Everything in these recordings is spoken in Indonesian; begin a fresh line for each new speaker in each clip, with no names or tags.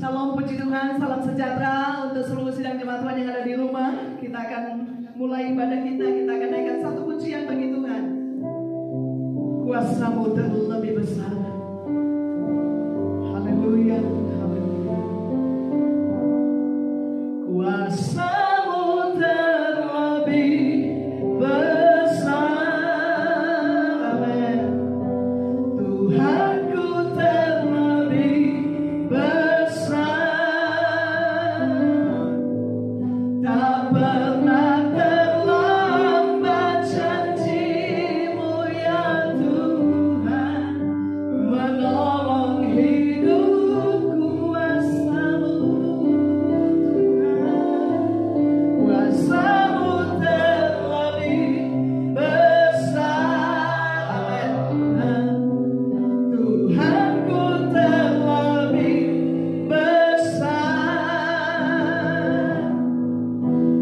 Shalom, puji Tuhan, salam sejahtera untuk seluruh sidang jemaat Tuhan yang ada di rumah. Kita akan mulai ibadah kita akan naikkan satu pujian bagi Tuhan. Kuasa-Mu terlebih besar. Haleluya, haleluya. Kuasa-Mu terlebih besar. Amin. Tuhanku terlebih besar. Tak pernah terlambat janji-Mu ya Tuhan, menolong hidupku. Kuasa-Mu Tuhan, kuasa-Mu terlebih besar. Amin. Tuhanku terlebih besar.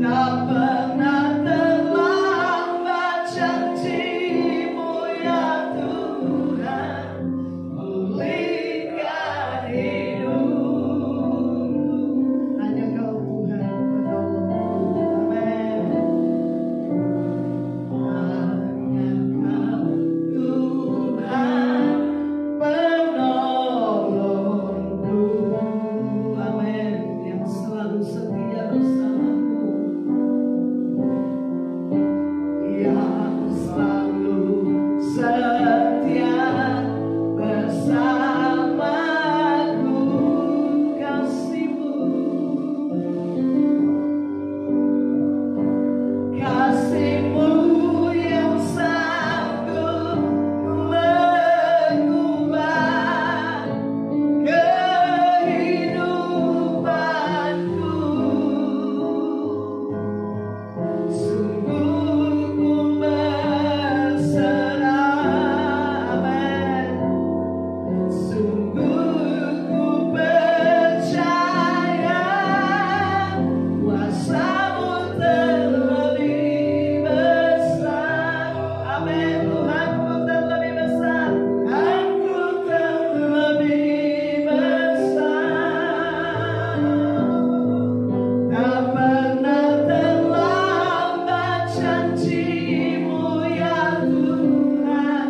Tak pernah terlambat janji-Mu ya Tuhan, pulihkan hidup. Hanya Kau Tuhan menolong. Amin. Hanya Kau Tuhan penolongku. Amin. Yang selalu setia bersamaku, yang selalu setia bersamaku. Kasih-Mu, kasih-Mu yang sanggup mengubah kehidupanku. Sungguh ku berserah. Amin. Sungguh ku percaya kuasa-Mu terlebih besar. Amin. Tuhanku terlebih besar. Aku terlebih besar. Tak pernah terlambat janji-Mu ya Tuhan,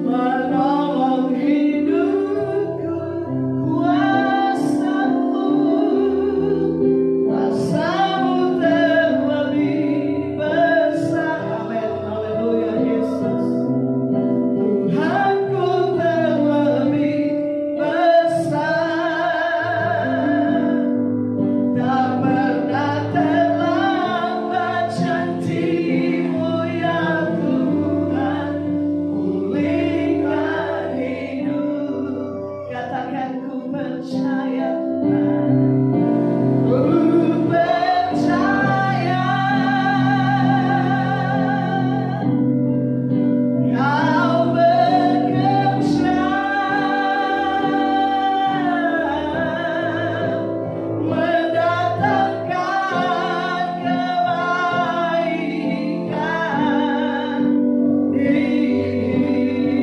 menolong hidupku. Kuasa-Mu, kuasa-Mu terlebih besar. Amin. Haleluya Yesus. Tuhanku terlebih besar. Tak pernah terlambat janji-Mu ya Tuhan, pulihkan hidup. Katakan ku percaya, ku percaya Kau bekerja mendatangkan kebaikan di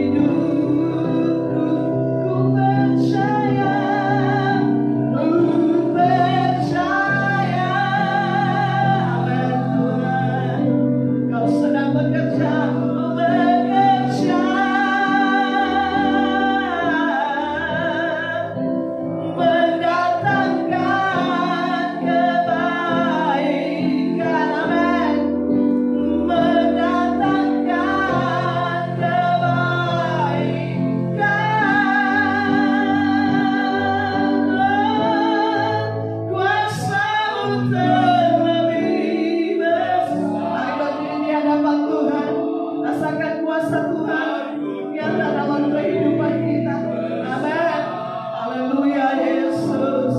hidupku. Ku percaya, ku percaya. Amin Tuhan, Kau sedang bekerja, mendatangkan kebaikan. Amin. Mendatangkan kebaikan. Kuasa-Mu terlebih besar. Mari berdiri di hadapan Tuhan. Rasakan kuasa Tuhan nyata dalam kehidupan kita. Amin. Haleluya Yesus.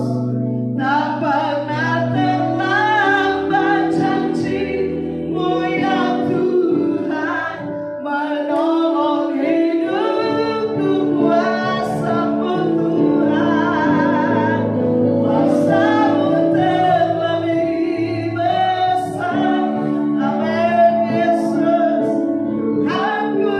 Tak pernah terlambat janji-Mu ya Tuhan, menolong hidupku. Kuasa-Mu Tuhan, kuasa-Mu terlebih besar. Amin Yesus. Tuhanku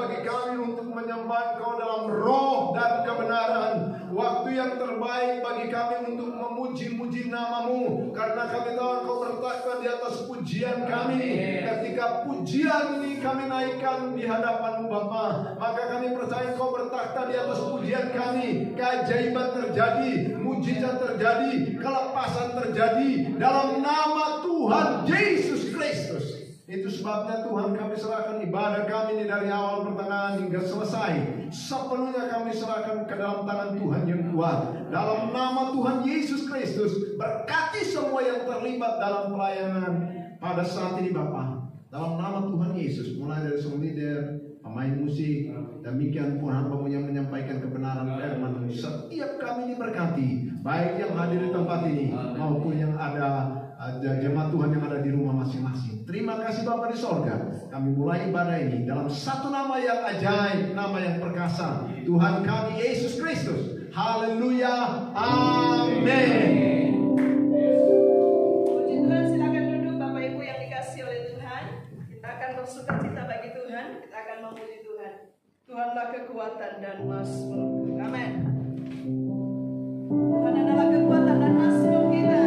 bagi kami untuk menyembah Engkau dalam roh dan kebenaran. Waktu yang terbaik bagi kami untuk memuji-muji nama-Mu, karena kami tahu Engkau bertakhta di atas pujian kami. Ketika pujian ini kami naikkan di hadapan-Mu Bapa, maka kami percaya Engkau bertakhta di atas pujian kami. Keajaiban terjadi, mujizat terjadi, kelepasan terjadi dalam nama Tuhan Yesus Kristus. Itu sebabnya Tuhan, kami serahkan ibadah kami ini dari awal pertengahan hingga selesai. Sepenuhnya kami serahkan ke dalam tangan Tuhan yang kuat. Dalam nama Tuhan Yesus Kristus, berkati semua yang terlibat dalam pelayanan pada saat ini Bapa. Dalam nama Tuhan Yesus, mulai dari semua leader, pemain musik, demikian pun hamba-Mu yang menyampaikan kebenaran firman-Mu. Setiap kami diberkati, baik yang hadir di tempat ini maupun yang ada jemaat Tuhan yang ada di rumah masing-masing. Terima kasih Bapa di sorga. Kami mulai ibadah ini dalam satu nama yang ajaib, nama yang perkasa, Tuhan kami Yesus Kristus. Haleluya, amin.
Puji Tuhan, silakan duduk Bapak Ibu yang dikasihi oleh Tuhan. Kita akan bersukacita bagi Tuhan, kita akan memuji Tuhan. Tuhanlah kekuatan dan mazmurku. Amin. Tuhan adalah kekuatan dan mazmur kita.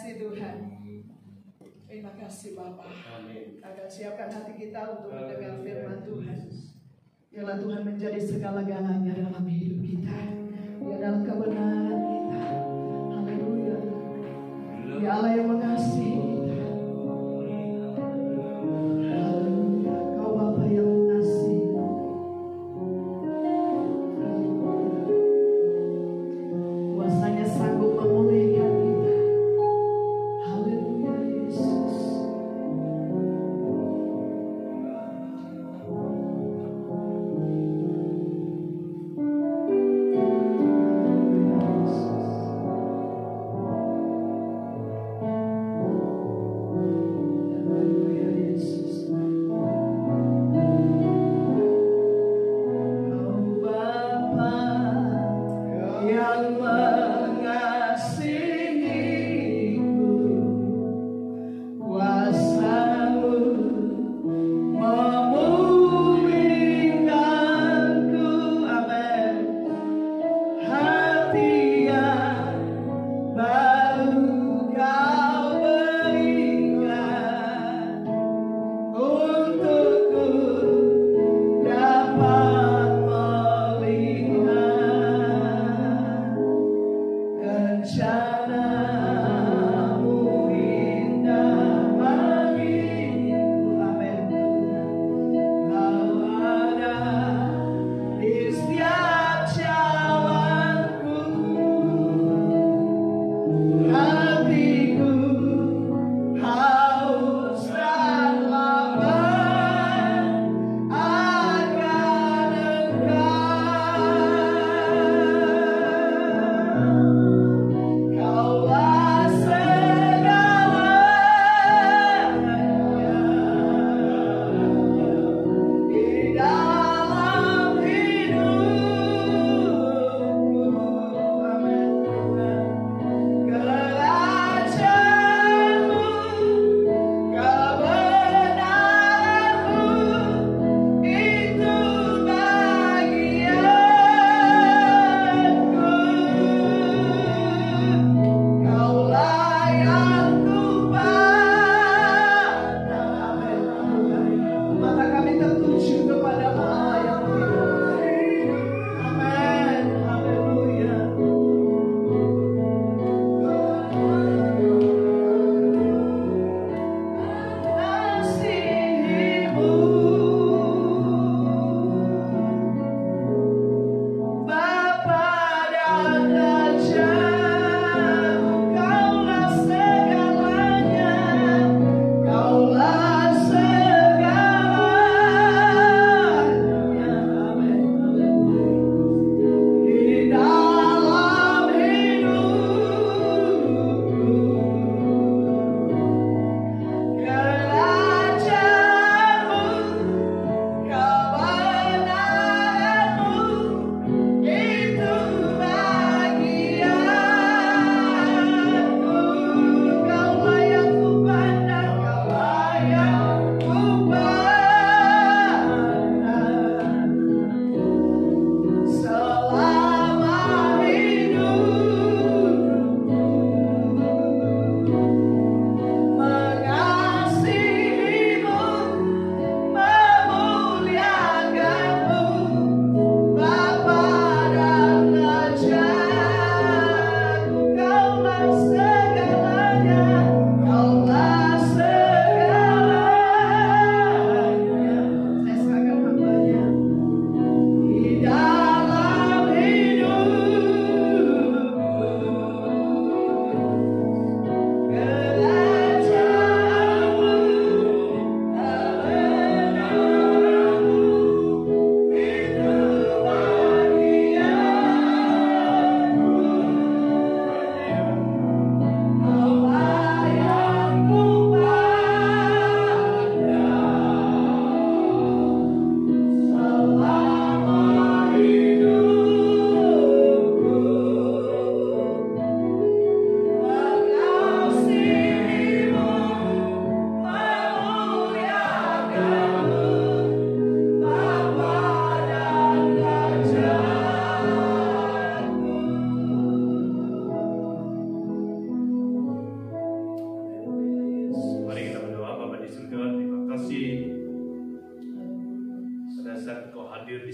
kasih Tuhan. Terima kasih Bapa. Akan siapkan hati kita untuk mendengar firman Tuhan. Biarlah Tuhan menjadi segala-galanya dalam hidup kita. Dia dalam kebenaran kita. Haleluya. Dia Allah yang mengasihi kita. Haleluya. Kau Bapa yang mengasihi. Kuasanya sanggup memulihkan kita. Haleluya Yesus.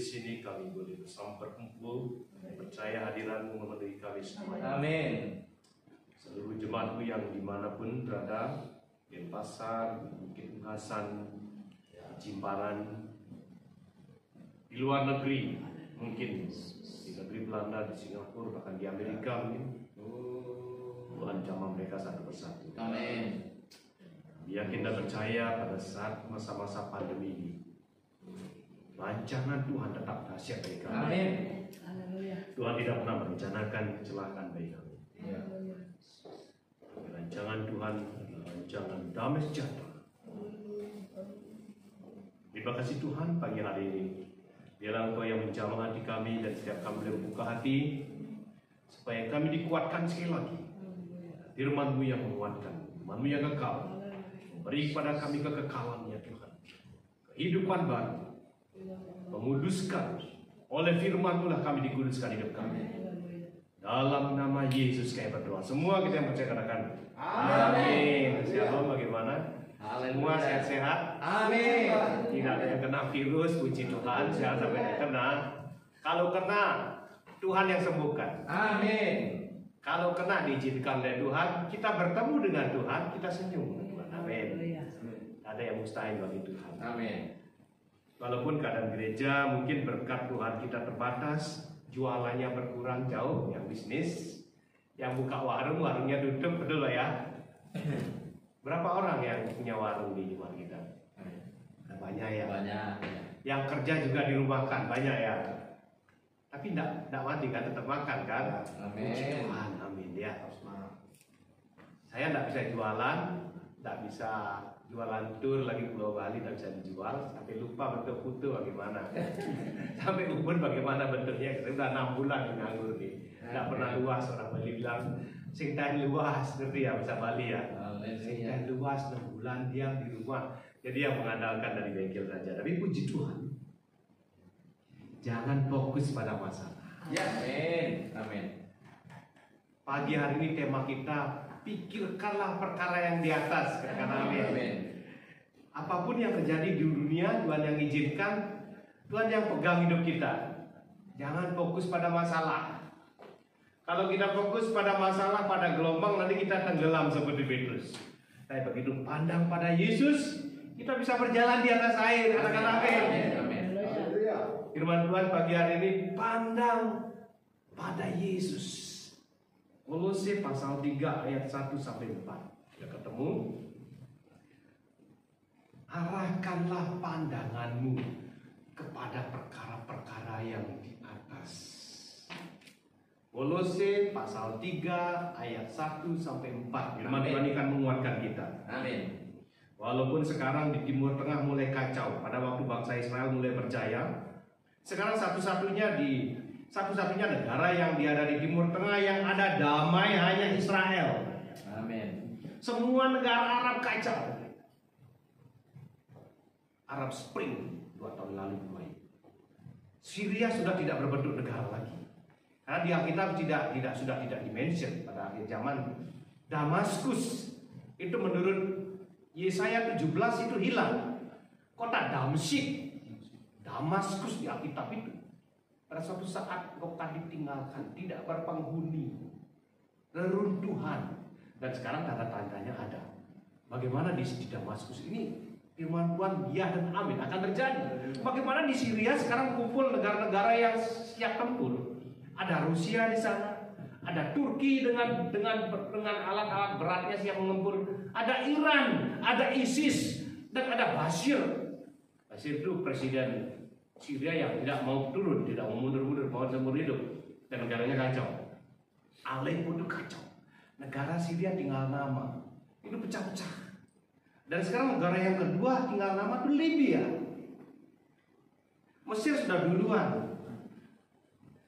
sini kami boleh bersama berkumpul, percaya hadiratmu memenuhi kami semuanya.
Amin.
Seluruh jemaatku yang dimanapun berada, di Pasar, Bukit Hasan, Jimbaran, di luar negeri, mungkin di negeri Belanda, di Singapura, bahkan di Amerika mungkin. Tuhan jamah mereka satu persatu.
Amin.
Yakin dan percaya pada saat masa-masa pandemi ini, rancangan Tuhan tetap dahsyat bagi kami.
Amin.
Tuhan tidak pernah merencanakan kecelakaan bagi kami.
Ya.
Rancangan Tuhan adalah rancangan damai sejahtera. Terima kasih Tuhan pagi hari ini. Biarlah Engkau yang menjamah hati kami dan setiap kami boleh membuka hati supaya kami dikuatkan sekali lagi. Firman-Mu yang menguatkan, Firman-Mu yang kekal, beri kepada kami kekekalan ya Tuhan, kehidupan baru, menguduskan oleh Firman-Mu lah kami dikuduskan hidup kami. Dalam nama Yesus kami berdoa. Semua kita yang percaya katakan amin. Shalom, bagaimana? Semua sehat-sehat?
Amin.
Tidak ada yang kena virus, puji Tuhan, jangan sampai ada kena. Kalau kena, Tuhan yang sembuhkan.
Amin.
Kalau kena diizinkan oleh Tuhan, kita bertemu dengan Tuhan, kita senyum dengan Tuhan. Amin. Ada yang mustahil bagi Tuhan.
Amin.
Walaupun keadaan gereja mungkin berkat Tuhan kita terbatas, jualannya berkurang jauh, yang bisnis, yang buka warung, warungnya tutup, betul lah ya. Berapa orang yang punya warung di jemaat kita? Banyak ya.
Banyak.
Yang kerja juga dirumahkan, banyak ya. Tapi tidak mati kan, tetap makan kan?
Amin.
Puji Tuhan, amin ya. Saya tidak bisa jualan, tidak bisa jualan tur lagi Pulau Bali, tidak bisa dijual. Sampai lupa bentuk foto bagaimana. Sampai ubun bagaimana bentuknya. Kita sudah 6 bulan nganggur nih. Tidak pernah luas, orang Bali bilang sing tahan luas, ngerti ya bahasa Bali ya. Sing tahan luas 6 bulan diam di rumah. Jadi yang mengandalkan dari bengkel saja. Tapi puji Tuhan, jangan fokus pada masalah.
Ya, amin. Amin.
Pagi hari ini tema kita, pikirkanlah perkara yang di atas. Katakan amin.
Amin.
Apapun yang terjadi di dunia, Tuhan yang izinkan, Tuhan yang pegang hidup kita. Jangan fokus pada masalah. Kalau kita fokus pada masalah, pada gelombang, nanti kita tenggelam seperti Petrus. Tapi begitu pandang pada Yesus, kita bisa berjalan di atas air. Katakan amin.
Amin.
Firman Tuhan pagi hari ini, pandang pada Yesus. Kolose pasal 3 ayat 1 sampai 4. Sudah ketemu? Arahkanlah pandanganmu kepada perkara-perkara yang di atas. Kolose pasal 3 ayat 1 sampai 4. Firman Tuhan akan menguatkan kita.
Amin.
Walaupun sekarang di Timur Tengah mulai kacau, pada waktu bangsa Israel mulai percaya, sekarang satu-satunya negara yang ada di Timur Tengah yang ada damai hanya Israel.
Amin.
Semua negara Arab kacau. Arab Spring 2 tahun lalu mulai. Syria sudah tidak berbentuk negara lagi. Karena di Alkitab sudah tidak dimention pada akhir zaman. Damaskus itu menurut Yesaya 17 itu hilang. Kota Damaskus di Alkitab itu pada suatu saat kota ditinggalkan, tidak berpenghuni, reruntuhan, dan sekarang tanda-tandanya ada. Bagaimana di Damaskus ini? Firman Tuhan ya dan amin akan terjadi. Bagaimana di Syria sekarang kumpul negara-negara yang siap tempur. Ada Rusia di sana, ada Turki dengan alat-alat beratnya siap mengempur, ada Iran, ada ISIS, dan ada Bashir. Bashir itu presiden Syria yang tidak mau turun, tidak mau mundur-mundur, mau seumur hidup, dan negaranya kacau. Aleppo itu kacau. Negara Syria tinggal nama, itu pecah-pecah. Dan sekarang negara yang kedua tinggal nama itu Libya. Mesir sudah duluan.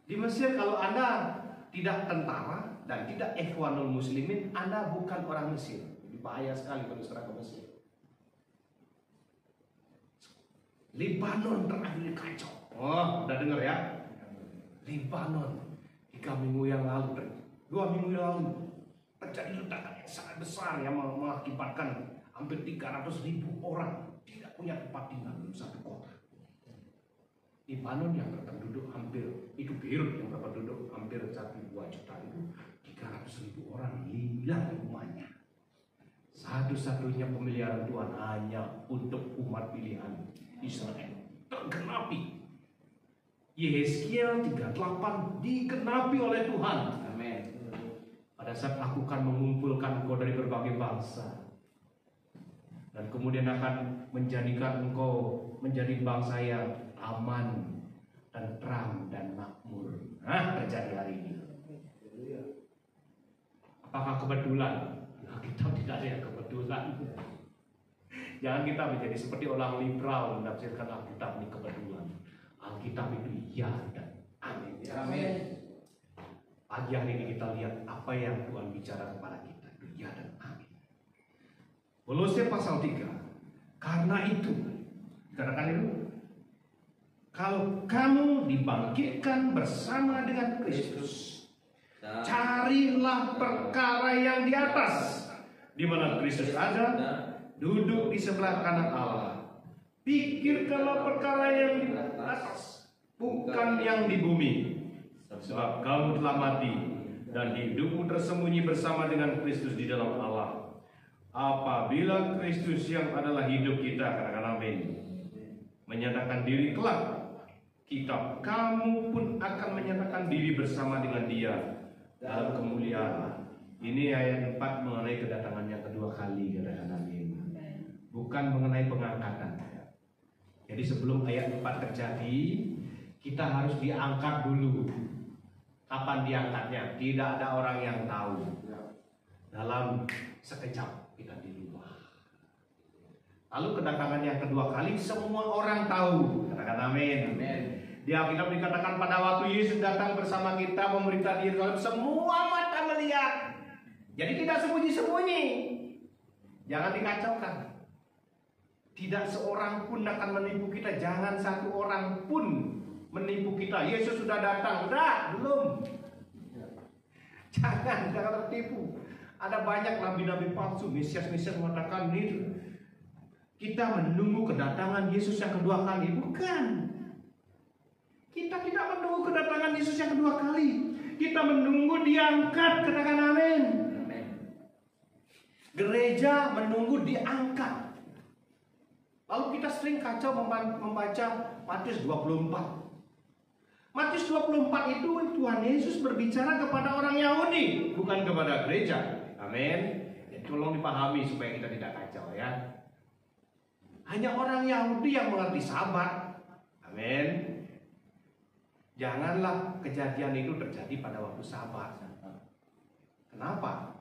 Di Mesir kalau Anda tidak tentara dan tidak ikhwanul muslimin, Anda bukan orang Mesir. Jadi bahaya sekali kalau serang ke Mesir. Lebanon terakhir kacau. Oh, udah dengar ya? Lebanon 3 minggu yang lalu, 2 minggu yang lalu terjadi ledakan yang sangat besar yang mengakibatkan hampir 300.000 orang tidak punya tempat tinggal di satu kota. Libanon yang berpenduduk hampir, itu Beirut yang berpenduduk hampir 1,2 juta itu 300.000 orang hilang rumahnya. Satu-satunya pemeliharaan Tuhan hanya untuk umat pilihan Israel. Tergenapi. Yehezkiel 38 digenapi oleh Tuhan.
Amin.
Pada saat aku akan mengumpulkan engkau dari berbagai bangsa, dan kemudian akan menjadikan engkau menjadi bangsa yang aman dan terang dan makmur. Nah, terjadi hari ini. Apakah kebetulan? Kita tidak ada yang kebetulan. Jangan kita menjadi seperti orang liberal menafsirkan Alkitab ini kebetulan. Alkitab itu ya dan amin.
Amin.
Pagi hari ini kita lihat apa yang Tuhan bicara kepada kita. Itu ya dan amin. Kolose pasal 3. Karena itu, dikatakan itu, kalau kamu dibangkitkan bersama dengan Kristus, carilah perkara yang di atas, di mana Kristus ada, duduk di sebelah kanan Allah. Pikirkanlah perkara yang di atas, bukan yang di bumi. Sebab kamu telah mati, dan hidupmu tersembunyi bersama dengan Kristus di dalam Allah. Apabila Kristus yang adalah hidup kita, katakan amin, menyatakan diri kelak, kamu pun akan menyatakan diri bersama dengan Dia dalam kemuliaan. Ini ayat 4 mengenai kedatangan yang kedua kali, katakan amin. Bukan mengenai pengangkatan. Jadi sebelum ayat 4 terjadi, kita harus diangkat dulu. Kapan diangkatnya? Tidak ada orang yang tahu. Dalam sekejap kita di rumah. Lalu kedatangan yang kedua kali semua orang tahu. Katakan amin.
Amin.
Di Alkitab dikatakan pada waktu Yesus datang bersama kita memberitakan Yerusalem, semua mata melihat. Jadi tidak sembunyi-sembunyi. Jangan dikacaukan. Tidak seorang pun akan menipu kita. Jangan satu orang pun menipu kita. Yesus sudah datang. Udah, belum. Jangan tertipu. Ada banyak nabi-nabi palsu, mesias-mesias mengatakan ini kita menunggu kedatangan Yesus yang kedua kali. Bukan. Kita tidak menunggu kedatangan Yesus yang kedua kali. Kita menunggu diangkat. Katakan amin. Gereja menunggu diangkat. Lalu kita sering kacau membaca Matius 24. Matius 24 itu Tuhan Yesus berbicara kepada orang Yahudi, bukan kepada gereja. Amin. Ya, tolong dipahami supaya kita tidak kacau ya. Hanya orang Yahudi yang mengerti Sabat. Amin. Janganlah kejadian itu terjadi pada waktu Sabat. Kenapa?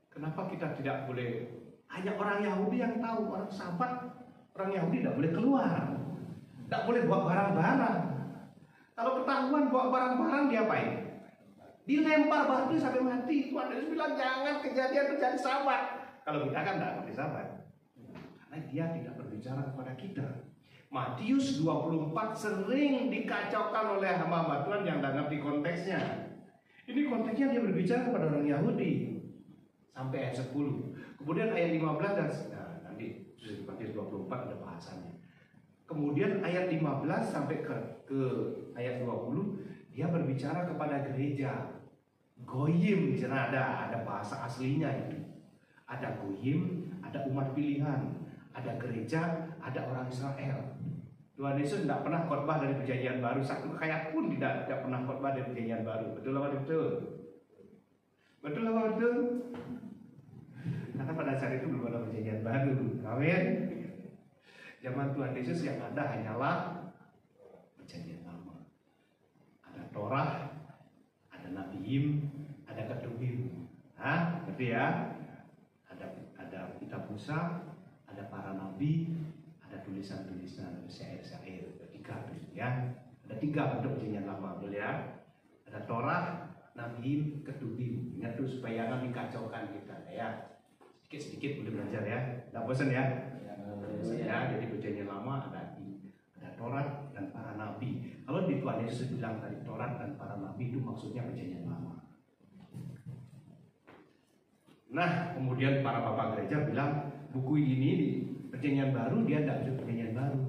Kenapa kita tidak boleh? Hanya orang Yahudi yang tahu orang Sabat. Orang Yahudi tidak boleh keluar, tidak boleh bawa barang-barang. Kalau ketahuan bawa barang-barang diapain? Dilempar batu sampai mati. Tuhan Yesus bilang jangan kejadian terjadi Sabat. Kalau kita kan tidak ngerti Sabat, karena Dia tidak berbicara kepada kita. Matius 24 sering dikacaukan oleh hamba Tuhan yang tidak ngerti konteksnya. Ini konteksnya Dia berbicara kepada orang Yahudi sampai ayat 10. Kemudian ayat 15 dan nanti Matius 24 ada bahasannya. Kemudian ayat 15 sampai ke ayat 20 Dia berbicara kepada gereja. Goyim di sana ada bahasa aslinya itu. Ada goyim, ada umat pilihan, ada gereja, ada orang Israel. Tuhan Yesus tidak pernah khotbah dari Perjanjian Baru, satu ayat pun tidak pernah khotbah dari Perjanjian Baru. Betul apa betul? Betul apa betul? Karena pada saat itu belum ada Perjanjian Baru. Amin. Zaman Tuhan Yesus yang ada hanyalah Perjanjian Lama. Ada Torah, ada Nabiim, ada Ketubim. Ngerti ya? Ada kitab Musa, ada para nabi, ada tulisan-tulisan, syair-syair, tiga ya. Ada tiga bentuk Perjanjian Lama, betul ya? Ada Torah, Nabiim, Ketubim. Ingat tuh supaya jangan dikacaukan kita ya. Sedikit-sedikit boleh belajar ya. Tidak bosan ya? Ya, jadi Perjanjian Lama ada Taurat dan para nabi. Kalau di Tuhan Yesus bilang tadi Taurat dan para nabi itu maksudnya Perjanjian Lama. Nah, kemudian para bapak gereja bilang buku ini di Perjanjian Baru dia tidak disebut Perjanjian Baru,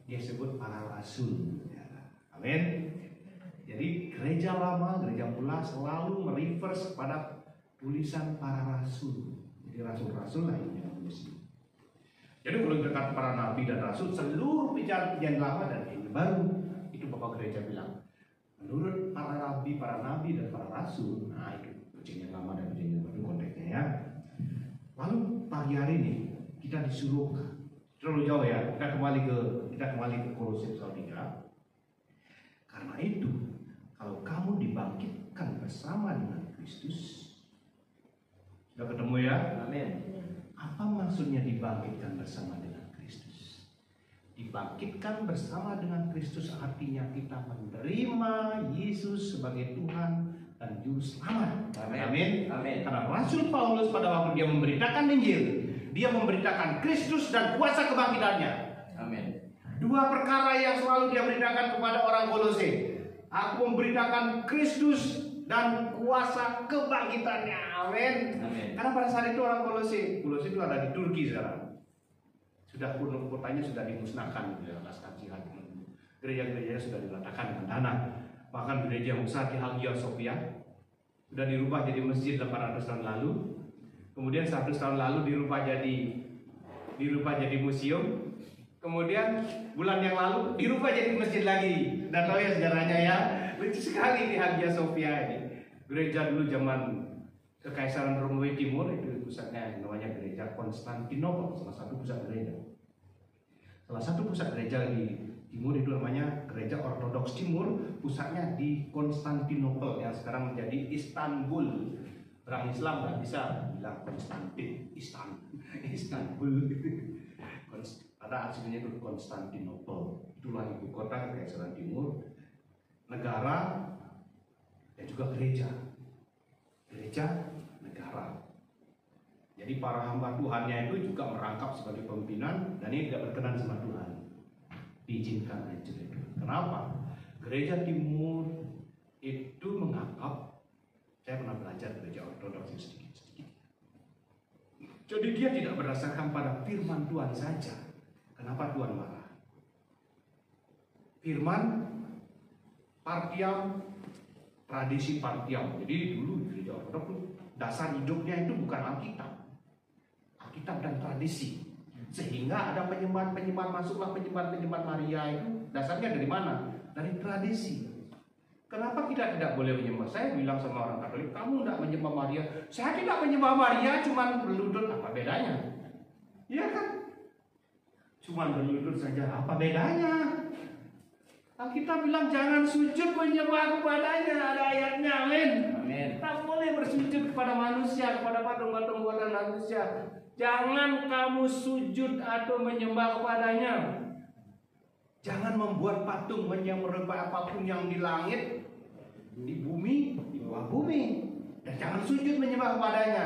dia sebut para rasul. Ya, Amin. Jadi gereja lama, gereja mula selalu mereverse kepada tulisan para rasul. Jadi rasul-rasul lainnya menulis. Jadi kalau dekat para nabi dan rasul, seluruh perjanjian lama dan perjanjian baru, itu Bapak gereja bilang, menurut para nabi dan para rasul, nah itu perjanjian lama dan perjanjian baru konteksnya ya. Lalu pagi hari ini kita disuruh terlalu jauh ya, kita kembali ke Kolose pasal 3. Karena itu, kalau kamu dibangkitkan bersama dengan Kristus, sudah ketemu ya?
Amin.
Apa maksudnya dibangkitkan bersama dengan Kristus? Dibangkitkan bersama dengan Kristus artinya kita menerima Yesus sebagai Tuhan dan Juru Selamat. Amin.
Amin.
Karena Rasul Paulus pada waktu dia memberitakan Injil, dia memberitakan Kristus dan kuasa kebangkitannya.
Amin.
Dua perkara yang selalu dia beritakan kepada orang Kolose. Aku memberitakan Kristus dan kuasa kebangkitannya. Amin.
Amin.
Karena pada saat itu orang Kolose itu ada di Turki sekarang. Sudah kotanya sudah dimusnahkan ya, pasca jihad. Gereja-gerejanya sudah diletakkan dengan tanah. Bahkan gereja yang besar di Hagia Sophia sudah dirubah jadi masjid 800 tahun lalu. Kemudian 100 tahun lalu dirubah jadi museum. Kemudian bulan yang lalu dirubah jadi masjid lagi. Dan tahu ya sejarahnya ya, lucu sekali di Hagia Sophia ini. Gereja dulu zaman Kekaisaran Romawi Timur itu pusatnya namanya gereja Konstantinopel, salah satu pusat gereja. Salah satu pusat gereja di Timur itu namanya Gereja Ortodoks Timur, pusatnya di Konstantinopel yang sekarang menjadi Istanbul. Orang Islam nggak bisa bilang Konstantin, Istanbul. Ada aslinya itu Konstantinopel. Itulah ibu kota Kekaisaran Timur, negara dan juga gereja. Gereja negara. Jadi para hamba Tuhannya itu juga merangkap sebagai pimpinan dan ini tidak berkenan sama Tuhan. Diizinkan aja itu. Kenapa? Gereja Timur itu menganggap, saya pernah belajar gereja Ortodoks sedikit-sedikit. Jadi dia tidak berdasarkan pada firman Tuhan saja. Kenapa Tuhan marah? Firman partiam, tradisi partiam. Jadi dulu gereja Ortodoks dasar hidupnya itu bukan Alkitab dan tradisi. Sehingga ada penyembahan masuklah penyembahan Maria itu dasarnya dari mana? Dari tradisi. Kenapa kita tidak boleh menyembah? Saya bilang sama orang Katolik, kamu tidak menyembah Maria. Saya tidak menyembah Maria, cuma berlutut. Apa bedanya? Iya kan? Cuma berlutut saja. Apa bedanya? Alkitab bilang jangan sujud menyembah kepadanya. Ada ayatnya, amin.
Amin.
Tak boleh bersujud kepada manusia, kepada patung-patung buatan manusia. Jangan kamu sujud atau menyembah kepadanya. Jangan membuat patung menyembah apapun yang di langit, di bumi, di bawah bumi. Dan jangan sujud menyembah kepadanya.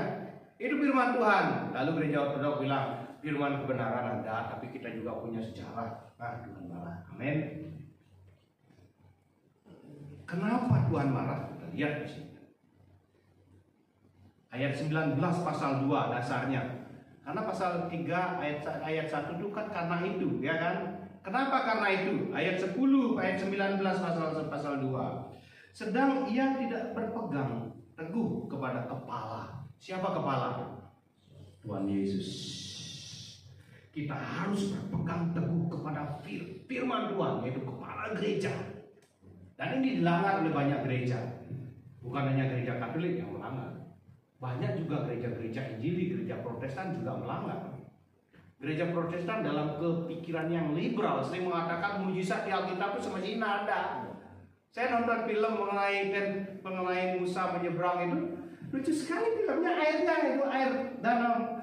Itu firman Tuhan. Lalu gereja Ortodoks bilang, firman kebenaran ada, tapi kita juga punya sejarah. Nah, Tuhan marah. Amin. Kenapa Tuhan marah? Kita lihat di sini. Ayat 19 pasal 2 dasarnya. Karena pasal 3 ayat 1 itu kan karena itu, ya kan? Kenapa karena itu? Ayat 10, ayat 19 pasal 2. Sedang ia tidak berpegang teguh kepada kepala. Siapa kepala? Tuhan Yesus. Kita harus berpegang teguh kepada firman Tuhan, yaitu kepala gereja. Dan ini dilanggar oleh banyak gereja. Bukan hanya gereja Katolik yang melanggar. Banyak juga gereja-gereja Injili, gereja Protestan juga melanggar. Gereja Protestan dalam kepikiran yang liberal sering mengatakan mujizat di Alkitab itu semestinya ada. Saya nonton film mengenai Musa menyeberang itu, lucu sekali filmnya, airnya itu air danau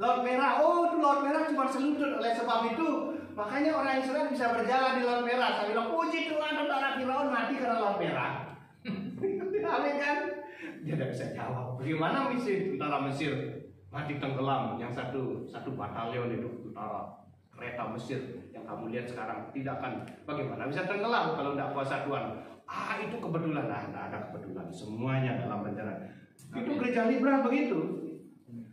Laut Merah. Oh, itu Laut Merah cuma selutut. Oleh sebab itu makanya orang Israel bisa berjalan di Laut Merah. Saya bilang, puji Tuhan, tentara Firaun mati karena Laut Merah. Amin kan? Dia tidak bisa jawab. Bagaimana tentara Mesir mati tenggelam? Yang satu batalion itu tentara kereta Mesir yang kamu lihat sekarang tidak akan. Bagaimana bisa tenggelam kalau tidak kuasa Tuhan? Itu kebetulan. Tidak ada kebetulan. Semuanya dalam rencana. Itu gereja liberal begitu.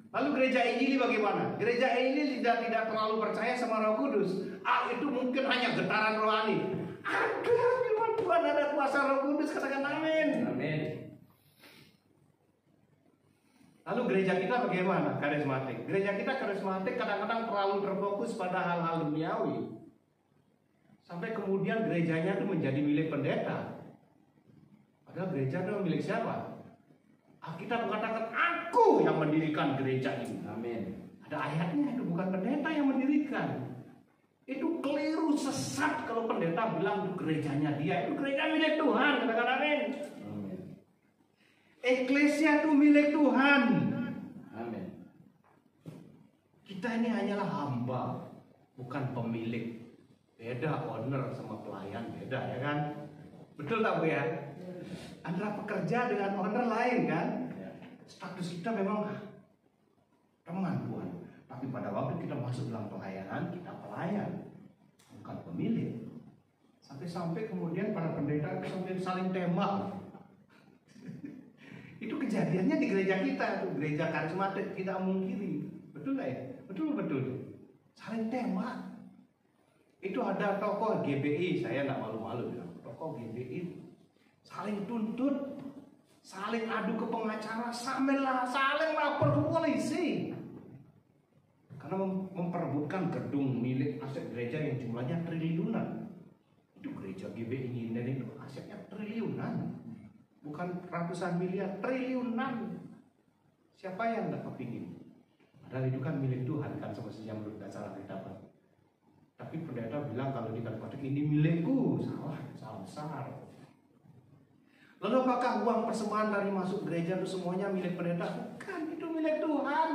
Lalu gereja Injili bagaimana? Gereja Injili tidak terlalu percaya sama Roh Kudus. Itu mungkin hanya getaran rohani. Ada firman Tuhan, ada kuasa Roh Kudus, katakan amin.
Amin.
Lalu gereja kita bagaimana? Karismatik. Gereja kita karismatik kadang-kadang terlalu terfokus pada hal-hal duniawi. Sampai kemudian gerejanya itu menjadi milik pendeta. Padahal gereja itu milik siapa? Alkitab mengatakan, aku yang mendirikan gereja ini.
Amin.
Ada ayatnya, itu bukan pendeta yang mendirikan. Itu keliru, sesat kalau pendeta bilang itu gerejanya dia. Itu gereja milik Tuhan, katakan amin.
Amin.
Eklesia itu milik Tuhan.
Amin.
Kita ini hanyalah hamba, bukan pemilik. Beda owner sama pelayan, beda ya kan? Betul tak Bu ya? Antara pekerja dengan owner lain kan? Status kita memang teman Tuhan, tapi pada waktu kita masuk dalam pelayanan, kita pelayan, bukan pemilik. Sampai-sampai kemudian para pendeta sampai saling tembak. Itu kejadiannya di gereja kita, tuh gereja karismatik, tidak mungkiri. Betul nggak ya? Betul. Saling tembak. Itu ada tokoh GBI, saya nggak malu-malu bilang, tokoh GBI saling tuntut, saling adu ke pengacara, saling lapor ke polisi. Karena memperebutkan gedung milik aset gereja yang jumlahnya triliunan. Itu gereja GBI Nginden itu asetnya triliunan. Bukan ratusan miliar, triliunan. Siapa yang nggak kepingin? Padahal itu kan milik Tuhan kan semestinya menurut dasar Alkitab. Tapi pendeta bilang kalau di karismatik ini milikku, salah besar. Lalu apakah uang persembahan dari masuk gereja itu semuanya milik pendeta? Bukan, itu milik Tuhan.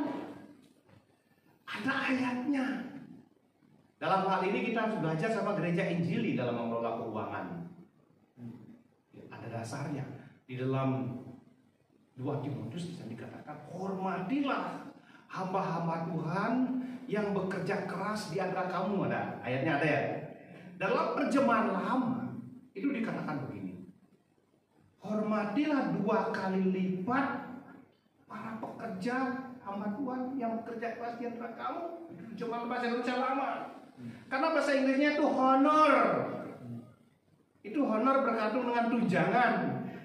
Ada ayatnya. Dalam hal ini kita harus belajar sama gereja Injili dalam mengelola keuangan. Ada dasarnya. Di dalam 2 Timotius bisa dikatakan, hormatilah hamba-hamba Tuhan yang bekerja keras di antara kamu. Ada ayatnya, ada ya. Dalam terjemahan lama itu dikatakan begini, hormatilah 2 kali lipat para pekerja hamba Tuhan yang bekerja keras di antara kamu. Itu terjemahan bahasa Indonesia lama. Karena bahasa Inggrisnya itu honor. Itu honor bergantung dengan tunjangan.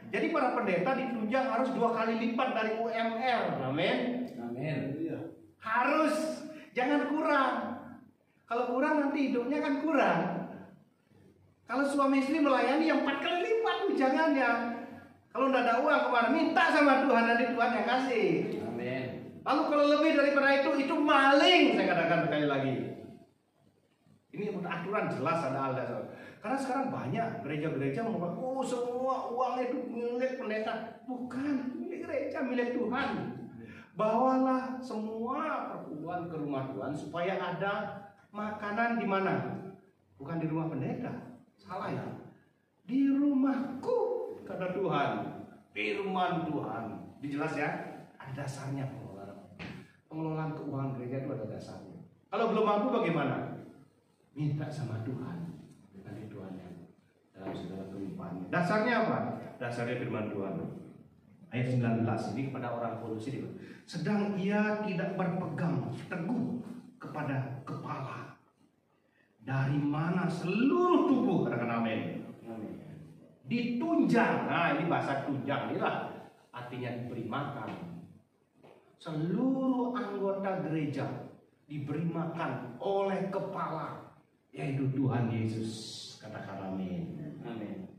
Jadi para pendeta ditunjang harus 2 kali lipat dari UMR. Amin.
Amin.
Harus, jangan kurang. Kalau kurang nanti hidupnya kan kurang. Kalau suami istri melayani yang 4 kali lipat tunjangannya. Kalau tidak ada uang kemana? Minta sama Tuhan, nanti Tuhan yang kasih.
Amin.
Lalu kalau lebih daripada itu maling. Saya katakan sekali lagi. Ini aturan jelas ada dasar. Karena sekarang banyak gereja-gereja mengatakan, oh semua uang itu milik pendeta. Bukan, milik gereja, milik Tuhan. Bawalah semua perpuluhan ke rumah Tuhan supaya ada makanan di mana? Bukan di rumah pendeta. Salah ya. Di rumahku, kata Tuhan. Firman Tuhan. Dijelas ya? Ada dasarnya pengelolaan keuangan gereja itu ada dasarnya. Kalau belum mampu bagaimana? Minta sama Tuhan. Nanti Tuhan yang dalam segala kelimpahannya. Dasarnya apa? Dasarnya firman Tuhan. Ayat 19 ini kepada orang Kolose, sedang ia tidak berpegang teguh kepada kepala, dari mana seluruh tubuh, katakan amin, ditunjang. Nah ini bahasa tunjang inilah artinya diberi makan. Seluruh anggota gereja diberi makan oleh kepala, yaitu Tuhan Yesus, katakan amin.
Amin.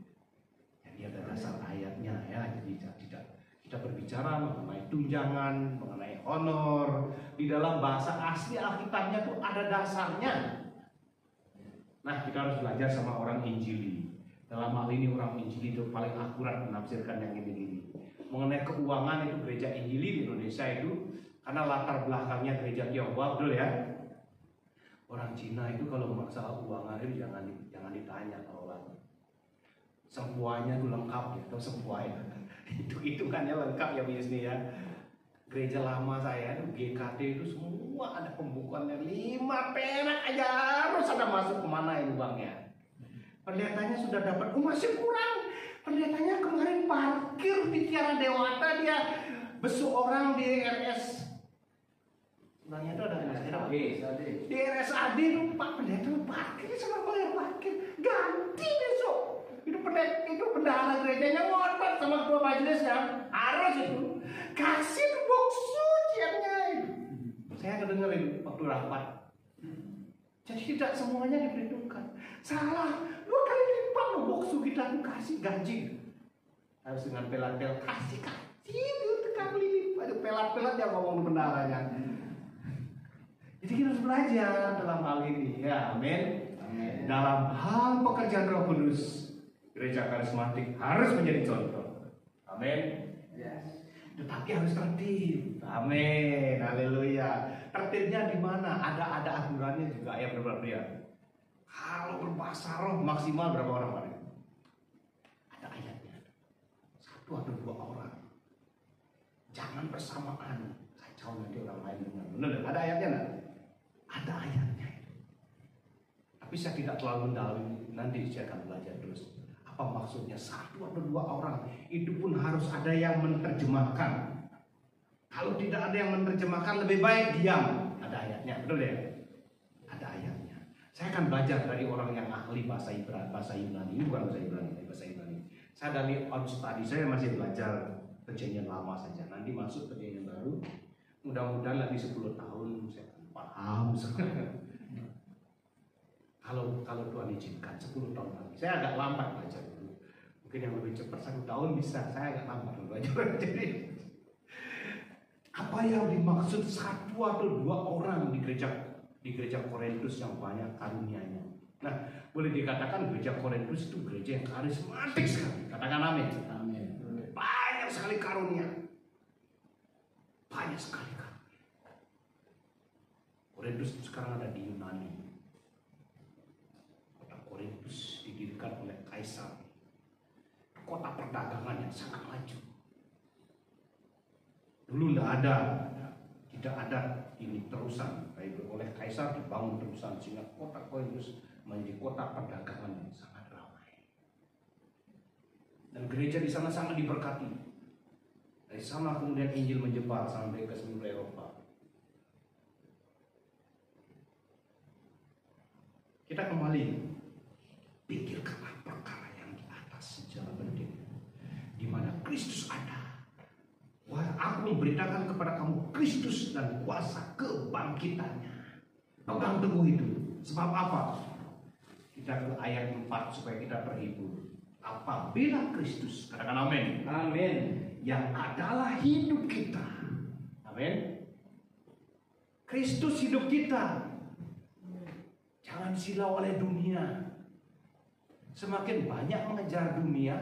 Jadi ada dasar ayatnya ya. Jadi tidak kita berbicara mengenai tunjangan, mengenai honor. Di dalam bahasa asli Alkitabnya tuh ada dasarnya. Nah kita harus belajar sama orang Injili. Dalam hal ini orang Injili itu paling akurat menafsirkan yang ini. Mengenai keuangan itu gereja Injili di Indonesia itu, karena latar belakangnya gereja Tionghoa, betul ya. Orang Cina itu kalau masalah keuangan itu jangan ditanya kalau sempuanya itu lengkap ya, atau sempuanya itu hitungannya lengkap ya Bu Yusni ya. Gereja lama saya itu GKT itu semua ada pembukuannya, 5 perak aja harus ada masuk kemana ini uangnya. Pendetanya sudah dapat, masih kurang. Pendetanya kemarin parkir di Tiara Dewata, dia besuk orang di RS Sebenarnya itu ada
SAD.
di RSAD itu Pak Pendeta parkir sama bayar parkir ganti besok. Itu bendahara gerejanya ngotot sama ketua majelisnya, harus itu kasih tuh box suciannya. Saya kedengerin waktu rapat. Jadi tidak semuanya diperhitungkan. Salah, 2 kali lipat loh box kita tuh kasih gaji. Harus dengan pelat-pelat kasih itu kali lipat. Pelat-pelat yang ngomong bendaharanya. Jadi kita harus belajar dalam hal ini, ya, amin. Dalam hal pekerjaan Roh Kudus, gereja karismatik harus menjadi contoh, amin. Tetapi harus tertib, amin, haleluya. Tertibnya di mana? Ada aturannya juga, ya benar-benar. Kalau berbahasa roh maksimal berapa orang Pak? Ada ayatnya, 1 atau 2 orang. Jangan bersamaan, kacau nanti orang lain dengar. Benar, ada ayatnya nggak? Ada ayatnya. Tapi saya tidak terlalu mendalami, nanti saya akan belajar terus. Apa maksudnya 1 atau 2 orang? Itu pun harus ada yang menerjemahkan. Kalau tidak ada yang menerjemahkan, lebih baik diam. Ada ayatnya, betul ya? Ada ayatnya. Saya akan belajar dari orang yang ahli bahasa Yunani. Ini bukan bahasa Ibrani, bahasa Yunani. Saya dari on study, saya masih belajar perjanjian lama saja. Nanti masuk perjanjian baru. Mudah-mudahan lagi 10 tahun saya paham sekali. Kalau Tuhan izinkan 10 tahun lagi. Saya agak lambat belajar dulu. Mungkin yang lebih cepat 1 tahun bisa. Saya agak lambat belajar. Jadi apa yang dimaksud 1 atau 2 orang di gereja Korintus yang banyak karunia-Nya? Nah, boleh dikatakan gereja Korintus itu gereja yang karismatik sekali. Katakan amin.
Amin.
Banyak sekali karunia. Banyak sekali karunia. Korintus sekarang ada di Yunani. Kota Korintus didirikan oleh Kaisar. Kota perdagangan yang sangat maju. Dulu tidak ada ini terusan. Oleh Kaisar dibangun terusan sehingga kota Korintus menjadi kota perdagangan yang sangat ramai. Dan gereja di sana sangat diberkati. Dari sana kemudian Injil menyebar sampai ke seluruh Eropa. Kita kembali, pikirkanlah perkara yang di atas secara penting, di mana Kristus ada. Wah, aku memberitakan kepada kamu Kristus dan kuasa kebangkitannya. Pegang teguh itu. Sebab apa? Kita ke ayat 4 supaya kita terhibur. Apabila Kristus, katakan amin.
Amin.
Yang adalah hidup kita. Amin. Kristus hidup kita. Jangan silau oleh dunia. Semakin banyak mengejar dunia,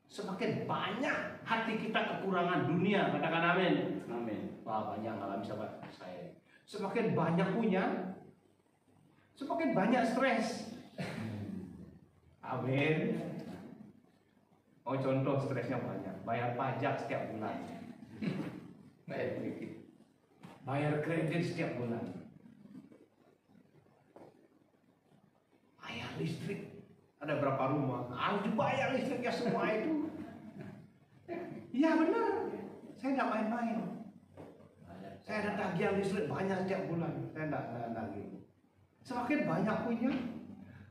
semakin banyak hati kita kekurangan dunia. Katakan amin.
Amin.
Wah, banyak ngalami sahabat saya. Semakin banyak punya, semakin banyak stres. Amin. Oh, contoh stresnya banyak. Bayar pajak setiap bulan. Bayar kredit setiap bulan. Bayar listrik. Ada berapa rumah? Harus dibayar listriknya semua itu. Iya benar. Saya tidak main-main. Saya ada tagihan listrik banyak setiap bulan. Saya tidak nagih. Semakin banyak punya,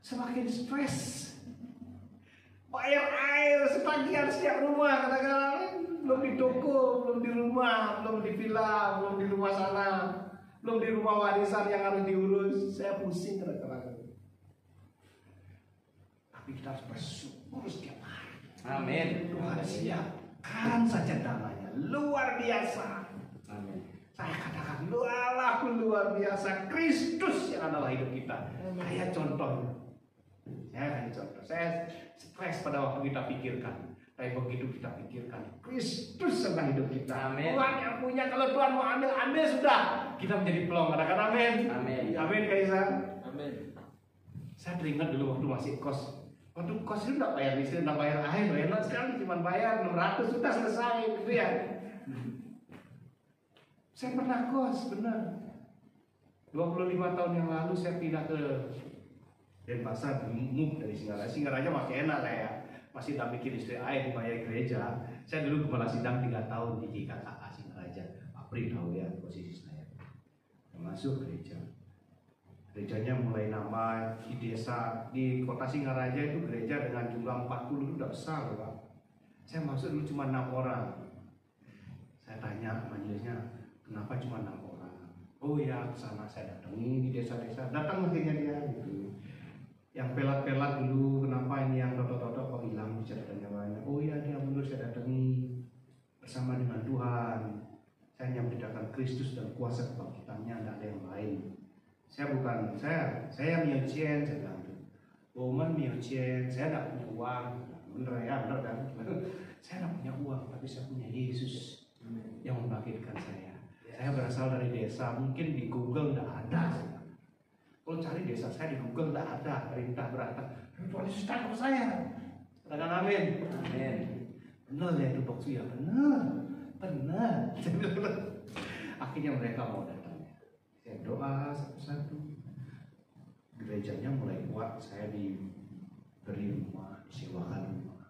semakin stres. Bayar air setagihan setiap rumah, katakan belum di toko, belum di rumah, belum di villa, belum di rumah sana, belum di rumah warisan yang harus diurus. Saya pusing katakan. Tapi kita harus bersyukur setiap hari.
Amin.
Tuhan siapkan saja dananya, luar biasa.
Amin.
Saya katakan Allahku luar biasa. Kristus yang adalah hidup kita. Kayak contoh. Saya kasih contoh. Saya stres pada waktu kita pikirkan. Tapi begitu kita pikirkan, Kristus adalah hidup kita.
Amin.
Tuhan yang punya. Kalau Tuhan mau ambil sudah. Kita menjadi pelong. Katakan amin.
Amin.
Amin Kaisar.
Amin.
Saya teringat dulu waktu masih kos. Waktu kos itu tidak bayar listrik, tidak bayar air. Enak sekali. Cuma bayar 600 sudah selesai. Gitu ya. Saya pernah kos, benar. 25 tahun yang lalu saya pindah ke Denpasar, move dari Singaraja. Singaraja masih enak lah ya. Masih tak mikir istri air dibayar gereja. Saya dulu kepala sidang 3 tahun di GKKA Singaraja. Pak Pri tahu ya posisi saya. masuk gereja. Gerejanya mulai nambah di desa, di kota Singaraja itu gereja dengan jumlah 40 itu udah besar, Pak. Saya masuk dulu cuma 6 orang. Saya tanya majelisnya, kenapa cuma 6 orang? Oh ya, ke sana saya datangi di desa-desa. Datang akhirnya dia gitu. Yang pelat-pelat dulu, kenapa ini yang toto-toto kok hilang catatannya banyak? Oh ya, dia mundur, saya datangi bersama dengan Tuhan. Saya hanya memberitakan Kristus dan kuasa kebangkitannya, tidak ada yang lain. Saya miucien, saya bilang itu. Woman miucien, saya tidak punya uang. Bener ya, bener kan? Saya tidak punya uang, tapi saya punya Yesus yang membangkitkan saya. Saya berasal dari desa, mungkin di Google tidak ada. Kalau cari desa saya di Google tidak ada perintah berantak. Tuhan Yesus tangkap saya. Katakan amin.
Amin.
Benar ya itu boksu ya, benar. Akhirnya mereka mau datang. Saya doa satu-satu. Gerejanya mulai kuat. Saya diberi rumah, disewakan rumah,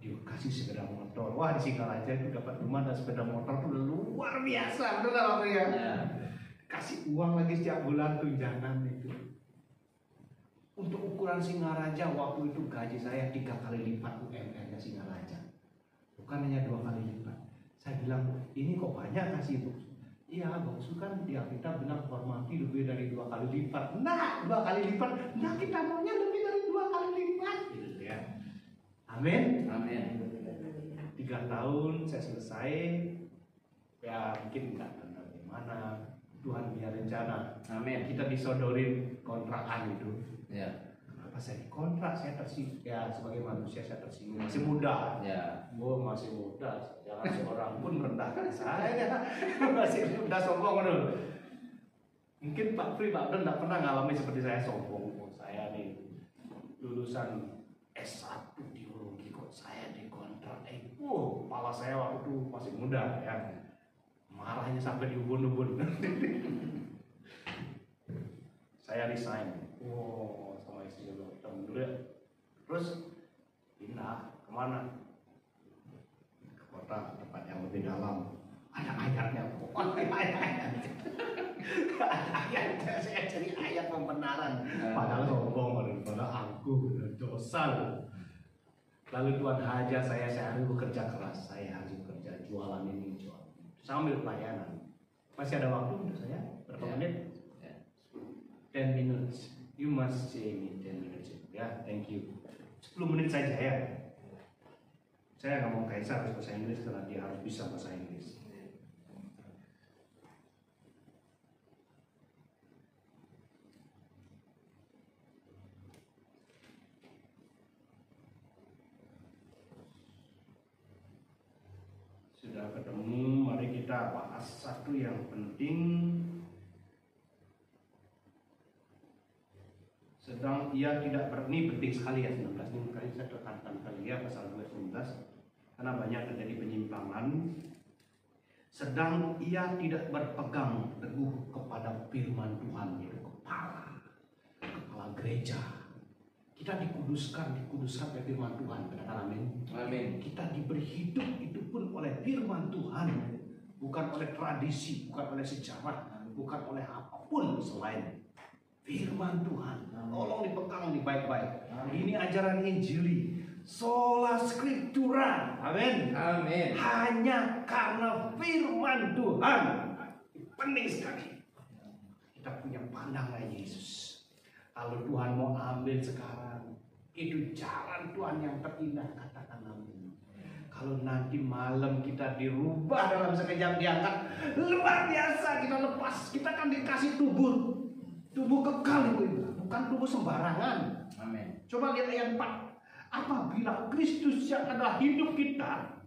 dikasih sepeda motor. Wah, di Singaraja itu dapat rumah dan sepeda motor itu luar biasa, benar apa ya? Kasih uang lagi setiap bulan tunjangan itu. Untuk ukuran Singaraja waktu itu gaji saya 3 kali lipat UMR-nya Singaraja. Bukan hanya 2 kali lipat. Saya bilang, ini kok banyak kasih itu? Iya, boksu kan di Alkitab bilang hormati lebih dari 2 kali lipat. Nah, 2 kali lipat. Nah, kita maunya lebih dari 2 kali lipat. Gitu ya. Amin.
Amin.
3 tahun saya selesai. Ya mungkin nggak tahu bagaimana. Tuhan punya rencana.
Amin.
Kita disodorin kontrakan itu.
Ya.
Kenapa saya dikontrak? Saya tersinggung. Ya sebagai manusia saya tersinggung. Masih muda.
Ya.
Masih muda. Jangan seorang pun merendahkan saya. Masih muda sombong dulu. Mungkin Pak Pri, Pak Don tidak pernah ngalami seperti saya sombong. Saya nih lulusan S1 teologi kok saya dikontrak. Kepala saya waktu itu masih muda ya. Marahnya sampai diubun-ubun. Saya resign. Sama istri dulu ya. Terus pindah kemana? Ke kota, tempat yang lebih dalam. Ada ayatnya. Ayatnya saya cari ayat pembenaran. Padahal sombong, padahal aku dosa. Lalu Tuhan hajar saya harus bekerja keras. Saya harus bekerja jualan ini, jualan sambil pelayanan. Masih ada waktu untuk saya? Berapa menit? 10 minutes. You must say me 10 minutes. Ya, thank you. 10 menit saja ya. Saya nggak mau Kaisar harus bahasa Inggris karena dia harus bisa bahasa Inggris. Sudah ketemu, mari kita bahas satu yang penting. Sedang ia tidak ini penting sekali ya 19 ini kali saya tekankan kali ya pasal 2:19 karena banyak terjadi penyimpangan. Sedang ia tidak berpegang teguh kepada firman Tuhan, yaitu kepala gereja. Kita dikuduskan oleh firman Tuhan. Katakan amin.
Amin.
Kita diberi hidup itu pun oleh firman Tuhan, bukan oleh tradisi, bukan oleh sejarah, bukan oleh apapun selain firman Tuhan. Tolong dipegang nih baik-baik. Ini ajaran Injili, sola scriptura. Amin.
Amin.
Hanya karena firman Tuhan. Penting sekali. Kita punya pandangan Yesus. Kalau Tuhan mau ambil sekarang, itu jalan Tuhan yang terindah, katakan amin. Kalau nanti malam kita dirubah dalam sekejap diangkat, luar biasa, kita lepas, kita akan dikasih tubuh kekal itu, bukan tubuh sembarangan.
Amin.
Coba lihat ayat 4. Apabila Kristus yang adalah hidup kita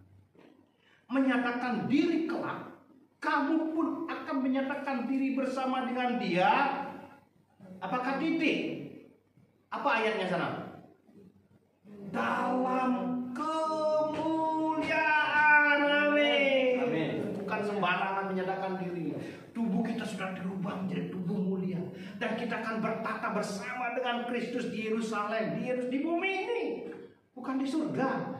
menyatakan diri kelak, kamu pun akan menyatakan diri bersama dengan Dia. Apakah titik? Apa ayatnya sana? Dalam kemuliaan. Amin.
Amin.
Bukan sembarangan menyatakan diri. Tubuh kita sudah dirubah menjadi tubuh mulia, dan kita akan bertata bersama dengan Kristus di Yerusalem, di bumi ini, bukan di surga.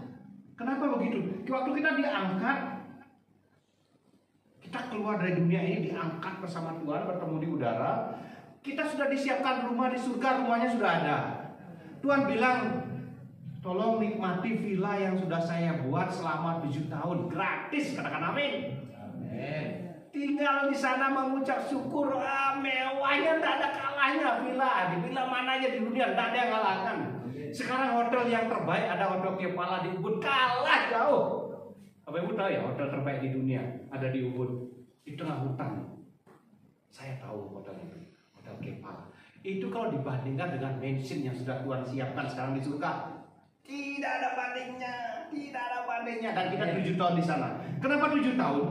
Kenapa begitu? Waktu kita diangkat, Kita keluar dari dunia ini diangkat bersama Tuhan, bertemu di udara. Kita sudah disiapkan rumah di surga, rumahnya sudah ada. Tuhan bilang, tolong nikmati villa yang sudah saya buat selama 7 tahun, gratis, katakan amin.
Amin.
Tinggal di sana mengucap syukur, mewahnya tidak ada kalahnya villa. Di villa mana aja di dunia tidak ada yang kalahkan. Sekarang hotel yang terbaik ada hotel kepala di Ubud, kalah jauh. Apa Ibu tahu ya hotel terbaik di dunia ada di Ubud, di tengah hutan. Saya tahu hotel itu, hotel kepala. Itu kalau dibandingkan dengan mansion yang sudah Tuhan siapkan sekarang di surga, tidak ada bandingnya, tidak ada bandingnya. Dan kita 7 tahun di sana. Kenapa 7 tahun?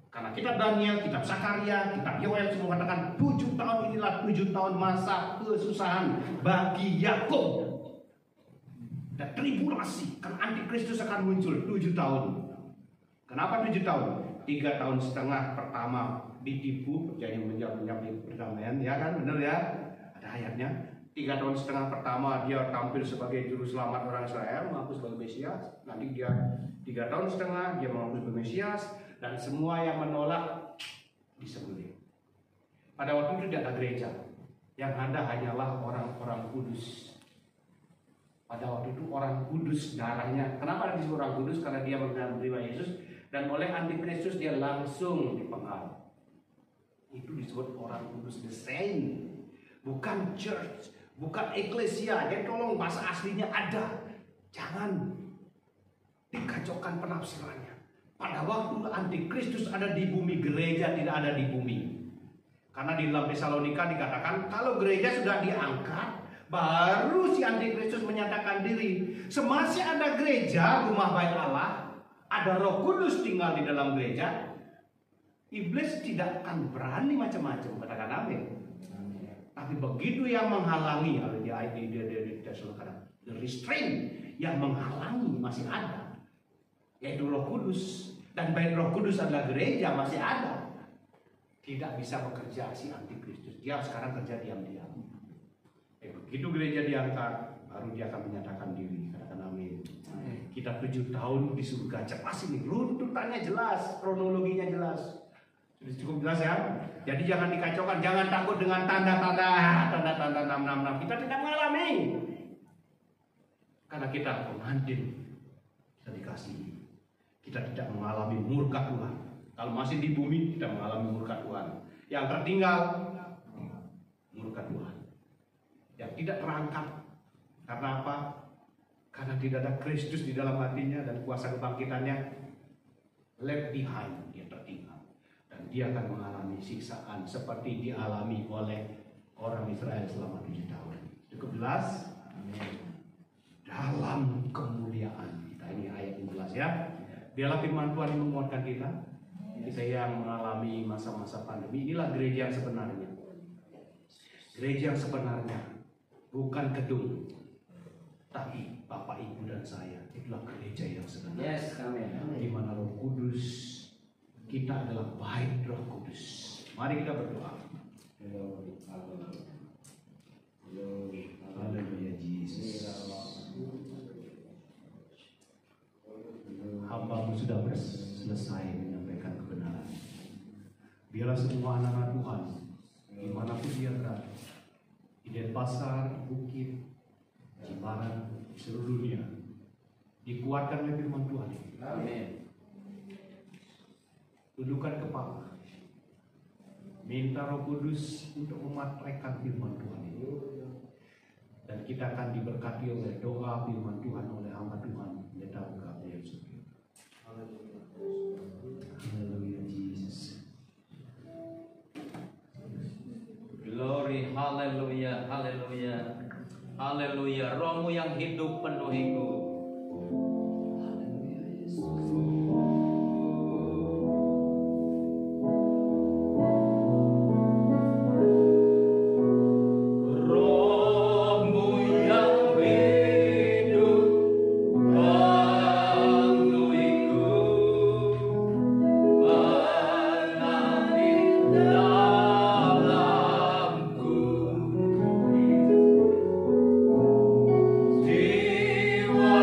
Karena kitab Daniel, kitab Sakaria, kitab Yoel semua katakan 7 tahun inilah 7 tahun masa kesusahan bagi Yakub. Dan tribulasi, karena antikristus akan muncul 7 tahun. Kenapa 7 tahun? 3 tahun setengah pertama ditipu, percaya menjadi perdamaian, ya kan, benar ya? Ada ayatnya. 3 tahun setengah pertama dia tampil sebagai juru selamat orang Israel, mengaku sebagai Mesias. Nanti dia 3 tahun setengah dia mengaku sebagai Mesias, dan semua yang menolak disembelih. Pada waktu itu tidak ada gereja, yang ada hanyalah orang-orang kudus. Pada waktu itu orang kudus darahnya. Kenapa disebut orang kudus? Karena dia menerima Yesus, dan oleh antikristus dia langsung dipenggal. Itu disebut orang kudus, the saint, bukan church, bukan eklesia. Jadi tolong bahasa aslinya ada. Jangan dikacaukan penafsirannya. Pada waktu antikristus ada di bumi, gereja tidak ada di bumi. Karena di dalam Tesalonika dikatakan kalau gereja sudah diangkat, baru si antikristus menyatakan diri. Semasih ada gereja, rumah bait Allah, ada Roh Kudus tinggal di dalam gereja, iblis tidak akan berani macam-macam, katakan amin. Tapi begitu yang menghalangi, kalau di ayat di Tesalonika, the restraint yang menghalangi masih ada, yaitu Roh Kudus. Dan bait Roh Kudus adalah gereja, masih ada. Tidak bisa bekerja si antikristus. Dia sekarang kerja diam-diam. Begitu gereja diangkat, baru dia akan menyatakan diri. Katakan amin. Kita 7 tahun di surga, jelas ini, runtutannya jelas, kronologinya jelas. Sudah cukup jelas ya. Jadi jangan dikacaukan, jangan takut dengan tanda-tanda 666. Kita tidak mengalami. Karena kita pengantin, kita dikasihi. Kita tidak mengalami murka Tuhan. Kalau masih di bumi, kita mengalami murka Tuhan. Yang tertinggal, murka Tuhan. Yang tidak terangkat. Karena apa? Karena tidak ada Kristus di dalam hatinya dan kuasa kebangkitannya. Left behind, dia tertinggal. Dan dia akan mengalami siksaan seperti dialami oleh orang Israel selama 7 tahun. Cukup jelas? Dalam kemuliaan kita, ini ayat yang jelas ya. Biarlah firman Tuhan yang menguatkan kita. Kita yang mengalami masa-masa pandemi, inilah gereja yang sebenarnya. Gereja yang sebenarnya bukan gedung, tapi Bapak, Ibu, dan saya. Itulah gereja yang sebenarnya.
Yes, amin.
Di mana Roh Kudus, kita adalah bait Roh Kudus. Mari kita berdoa. Haleluya Yesus. Hamba-Mu sudah selesai menyampaikan kebenaran. Biarlah semua anak-anak Tuhan, dimanapun dia berada, di Denpasar, Bukit, Jimbaran, seluruh dunia, dikuatkan oleh firman Tuhan.
Amin.
Tundukkan kepala, minta Roh Kudus untuk mematrekkan firman Tuhan itu, dan kita akan diberkati oleh doa firman Tuhan oleh hamba Tuhan Pendeta Gabriel Subio. Haleluya Jesus.
Glory, haleluya, haleluya, haleluya. Roh-Mu yang hidup penuhiku. Haleluya Yesus.
Dewa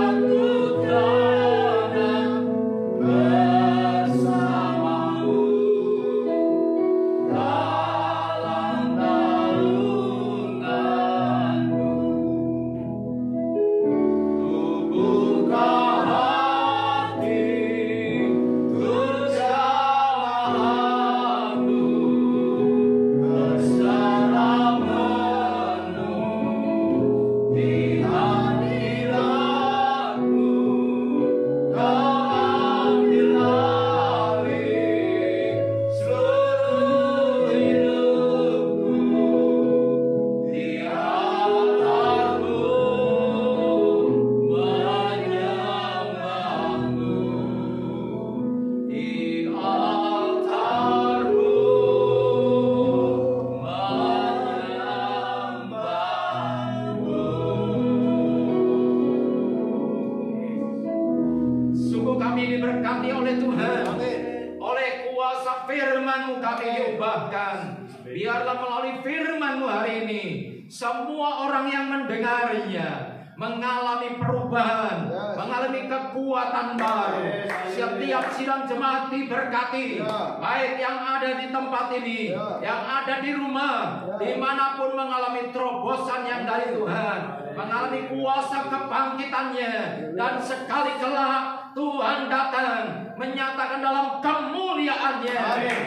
Biarlah melalui firman-Mu hari ini, semua orang yang mendengarnya mengalami perubahan, mengalami kekuatan baru. Setiap sidang jemaat diberkati, baik yang ada di tempat ini, yang ada di rumah, dimanapun mengalami terobosan yang dari Tuhan, mengalami kuasa kebangkitannya, dan sekali kelak Tuhan datang menyatakan dalam kemuliaannya,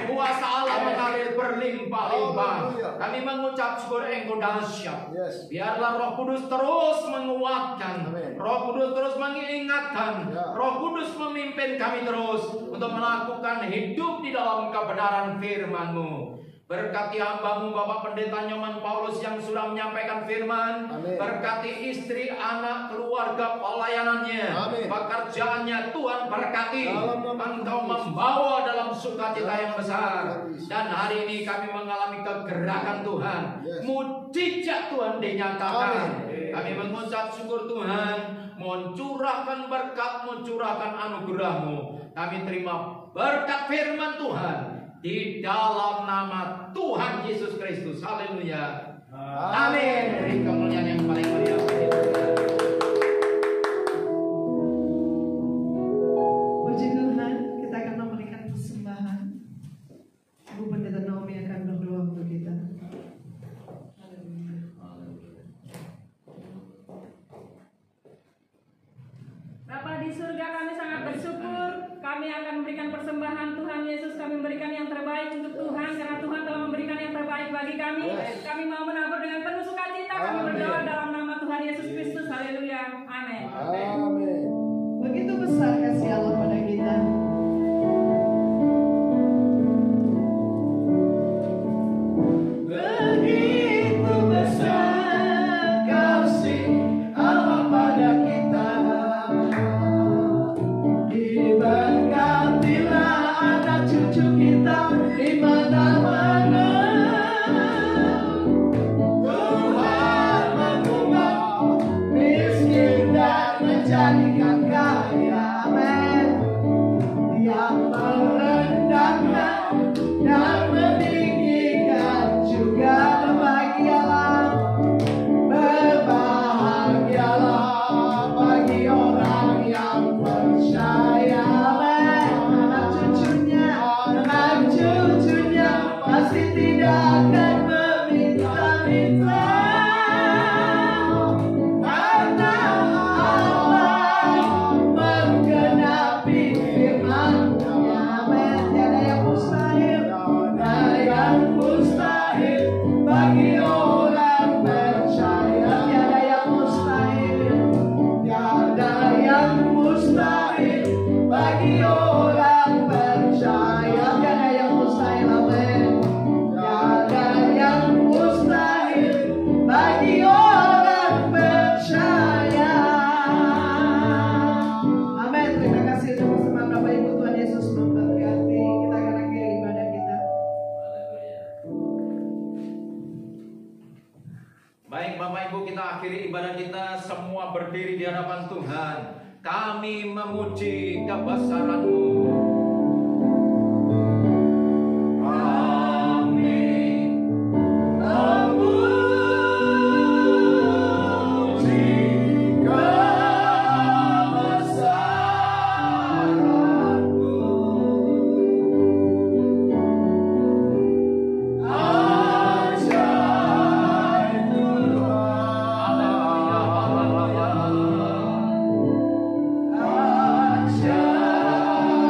kuasa Allah mengalir berlimpah-limpah. Kami mengucap syukur Engkau dahsyat. Biarlah Roh Kudus terus menguatkan, Roh Kudus terus mengingatkan, Roh Kudus memimpin kami terus untuk melakukan hidup di dalam kebenaran firman-Mu. Berkati hamba-Mu Bapak Pendeta Nyoman Paulus yang sudah menyampaikan firman. Berkati istri, anak, keluarga, pelayanannya, pekerjaannya. Tuhan berkati. Engkau membawa dalam sukacita yang besar. Dan hari ini kami mengalami kegerakan Tuhan. Mujizat Tuhan dinyatakan. Kami mengucap syukur Tuhan. Mohon curahkan berkat-Mu, curahkan anugerah-Mu. Kami terima berkat firman Tuhan di dalam nama Tuhan Yesus Kristus. Haleluya. Amin. Beri kemuliaan yang paling meriah.
Puji Tuhan, kita akan memberikan persembahan. Ibu Pendeta Naomi akan berdoa untuk kita.
Bapa di surga, kami sangat bersyukur. Kami akan memberikan persembahan Tuhan Yesus. Kami memberikan yang terbaik untuk Tuhan, karena Tuhan telah memberikan yang terbaik bagi kami. Kami mau menabur dengan penuh sukacita. Kami berdoa dalam nama Tuhan Yesus Kristus. Haleluya. Amin.
Begitu besar kasih Allah pada kita. Begitu besar kasih Allah pada kita. Diberkatilah anak cucu kita di mana-mana. Tuhan mengubah miskin dan menjadikan kaya. Amin. Yang merendahkan dan meninggikan juga berbahagialah. Berbahagialah bagi orang yang percaya. Anak cucunya pasti tidak akan meminta-minta. Karena Allah menggenapi firman-Nya. Tiada yang mustahil, tiada yang mustahil bagi orang percaya. Tiada yang mustahil, tiada yang mustahil bagi orang percaya. Tiada yang mustahil, amin. Tiada yang mustahil bagi orang percaya. Amin. Terima kasih untuk persembahan Bapak Ibu. Tuhan Yesus memberkati. Kita akan akhiri ibadah kita.
Baik Bapak Ibu, kita akhiri ibadah kita. Semua berdiri di hadapan Tuhan. Kami memuji kebesaran-Mu. Amin. Memuji kebesaran-Mu. Ajaib Tuhan. Haleluya. Ajaib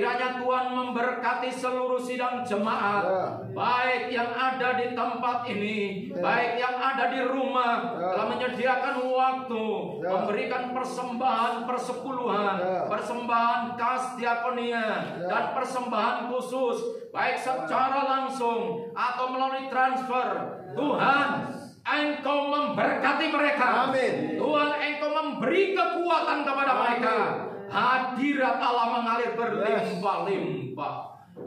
Kiranya Tuhan memberkati seluruh sidang jemaat, baik yang ada di tempat ini, baik yang ada di rumah, telah menyediakan waktu, memberikan persembahan persepuluhan, persembahan kas diakonia, dan persembahan khusus, baik secara langsung atau melalui transfer. Tuhan, Engkau memberkati mereka.
Amin.
Tuhan, Engkau memberi kekuatan kepada mereka. Hadirat Allah mengalir berlimpah-limpah.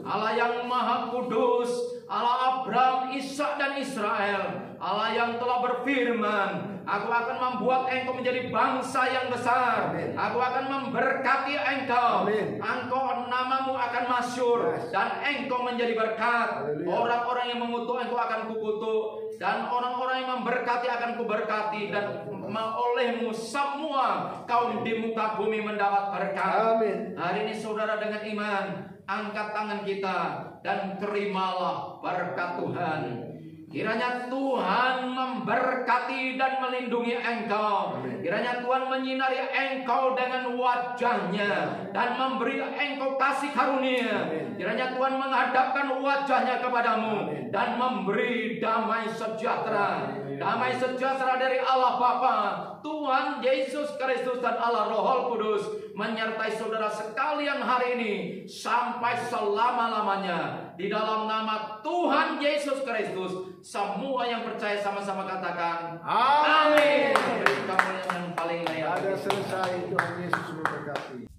Allah yang Maha Kudus, Allah Abraham, Ishak dan Israel, Allah yang telah berfirman, aku akan membuat engkau menjadi bangsa yang besar. Aku akan memberkati engkau. Engkau, namamu akan masyhur dan engkau menjadi berkat. Orang-orang yang mengutuk engkau akan kukutuk, dan orang-orang yang memberkati akan kuberkati, dan olehmu semua kaum di muka bumi mendapat berkat. Hari ini saudara dengan iman, angkat tangan kita dan terimalah berkat Tuhan. Kiranya Tuhan memberkati dan melindungi engkau. Kiranya Tuhan menyinari engkau dengan wajahnya dan memberi engkau kasih karunia. Kiranya Tuhan menghadapkan wajahnya kepadamu dan memberi damai sejahtera. Damai sejahtera dari Allah Bapa, Tuhan Yesus Kristus, dan Allah Roh Kudus menyertai saudara sekalian hari ini sampai selama-lamanya. Di dalam nama Tuhan Yesus Kristus, semua yang percaya sama-sama katakan amin. Beri kemuliaan yang paling layak.
Ada selesai, Tuhan Yesus memberkati.